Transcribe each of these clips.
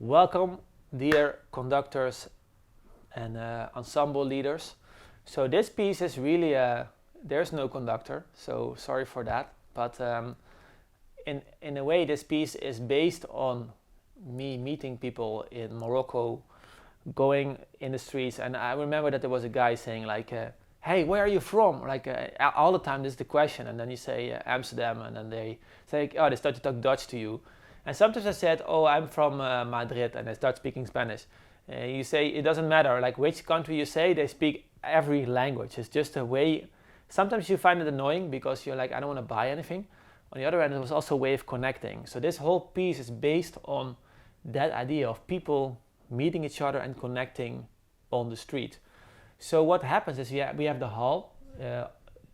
Welcome, dear conductors and ensemble leaders. So this piece is really there's no conductor, so sorry for that. But in a way, this piece is based on me meeting people in Morocco, going in the streets, and I remember that there was a guy saying like, "Hey, where are you from?" Like all the time, this is the question, and then you say Amsterdam, and then they say, "Oh, they start to talk Dutch to you." And sometimes I said, "Oh, I'm from Madrid," and they start speaking Spanish. You say it doesn't matter, like which country you say, they speak every language. It's just a way. Sometimes you find it annoying because you're like, I don't want to buy anything. On the other hand, it was also a way of connecting. So this whole piece is based on that idea of people meeting each other and connecting on the street. So what happens is we have the hall.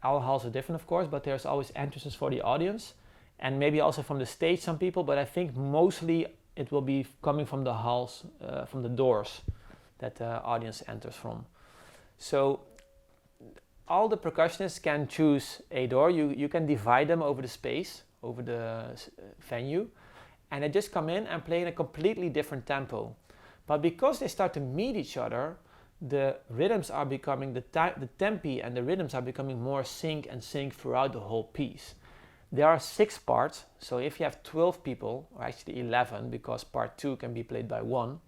Our halls are different, of course, but there's always entrances for the audience, and maybe also from the stage some people, but I think mostly it will be coming from the halls, from the doors that the audience enters from. So all the percussionists can choose a door. You can divide them over the space, over the venue, and they just come in and play in a completely different tempo. But because they start to meet each other, the rhythms are becoming, the tempi and the rhythms are becoming more sync throughout the whole piece. There are 6 parts, so if you have 12 people, or actually 11, because part 2 can be played by 1.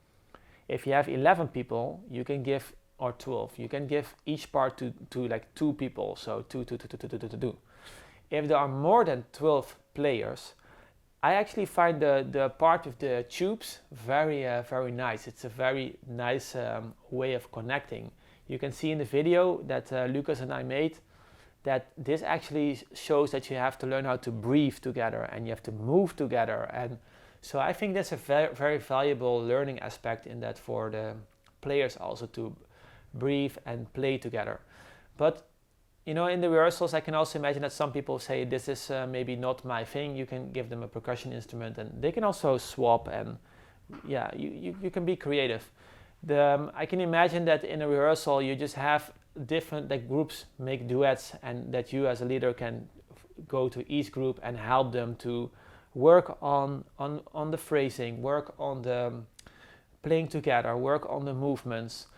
If you have 11 people, you can give, or 12, you can give each part to like 2 people, so 2. If there are more than 12 players, I actually find the part with the tubes very nice. It's a very nice way of connecting. You can see in the video that Lucas and I made that this actually shows that you have to learn how to breathe together and you have to move together. And so I think that's a very valuable learning aspect in that for the players also to breathe and play together. But you know, in the rehearsals, I can also imagine that some people say this is maybe not my thing. You can give them a percussion instrument and they can also swap, and yeah, you can be creative. I can imagine that in a rehearsal you just have different groups make duets, and that you as a leader can go to each group and help them to work on the phrasing, work on the playing together, work on the movements,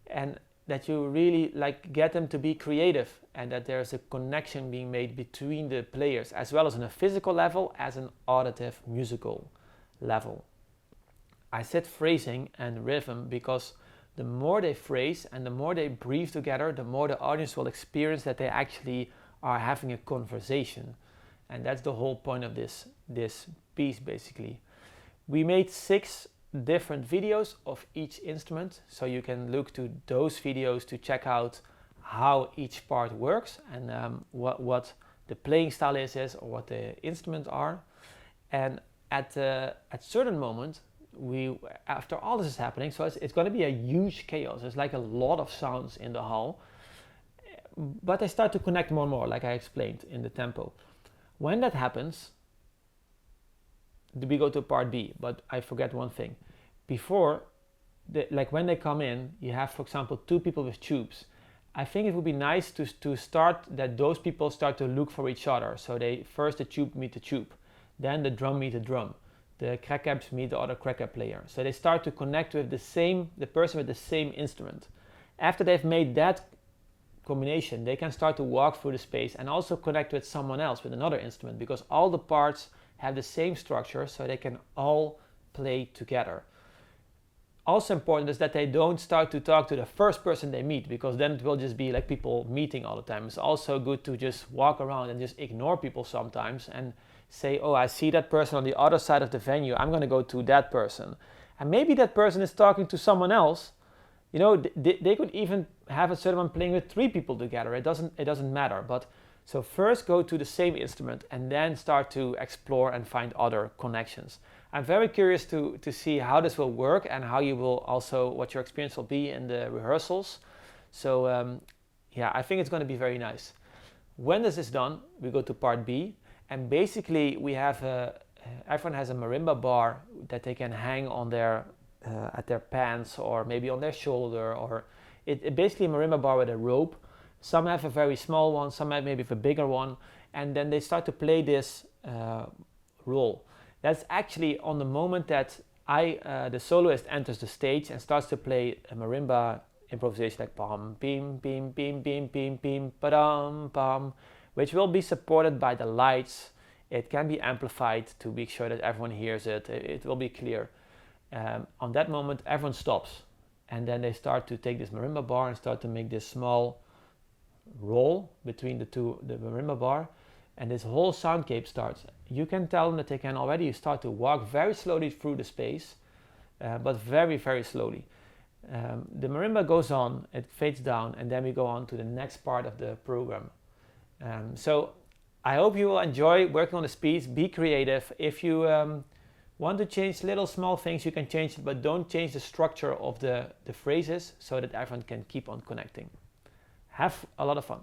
and that you really get them to be creative, and that there's a connection being made between the players as well as on a physical level as an auditive musical level. I said phrasing and rhythm because the more they phrase and the more they breathe together, the more the audience will experience that they actually are having a conversation. And that's the whole point of this piece basically. We made 6 different videos of each instrument, so you can look to those videos to check out how each part works and what the playing style is or what the instruments are. And at certain moment, after all this is happening, so it's going to be a huge chaos. There's like a lot of sounds in the hall, but they start to connect more and more, like I explained in the tempo. When that happens, we go to part B, but I forget one thing. Before, when they come in, you have, for example, 2 people with tubes. I think it would be nice to start that those people start to look for each other. So first the tube meet the tube, then the drum meet the drum, the crackcaps meet the other crackcap player. So they start to connect with the person with the same instrument. After they've made that combination, they can start to walk through the space and also connect with someone else with another instrument, because all the parts have the same structure, so they can all play together. Also important is that they don't start to talk to the first person they meet, because then it will just be like people meeting all the time. It's also good to just walk around and just ignore people sometimes and say, oh, I see that person on the other side of the venue, I'm going to go to that person. And maybe that person is talking to someone else. You know, they could even have a certain one playing with 3 people together. It doesn't matter. But so first go to the same instrument and then start to explore and find other connections. I'm very curious to see how this will work and how you will also, what your experience will be in the rehearsals. So yeah, I think it's going to be very nice. When this is done, we go to part B, and basically we have everyone has a marimba bar that they can hang on their at their pants or maybe on their shoulder, or it basically a marimba bar with a rope. Some have a very small one, some have maybe a bigger one, and then they start to play this role. That's actually on the moment that the soloist enters the stage and starts to play a marimba improvisation like pam, bim, bim, bim, bim, bim, bim, padam, pam, which will be supported by the lights. It can be amplified to make sure that everyone hears it. It will be clear. On that moment, everyone stops. And then they start to take this marimba bar and start to make this small roll between the marimba bar. And this whole soundscape starts. You can tell them that they can already start to walk very slowly through the space, but very, very slowly. The marimba goes on, it fades down, and then we go on to the next part of the program. So I hope you will enjoy working on this piece. Be creative. If you want to change little small things, you can change it, but don't change the structure of the phrases so that everyone can keep on connecting. Have a lot of fun.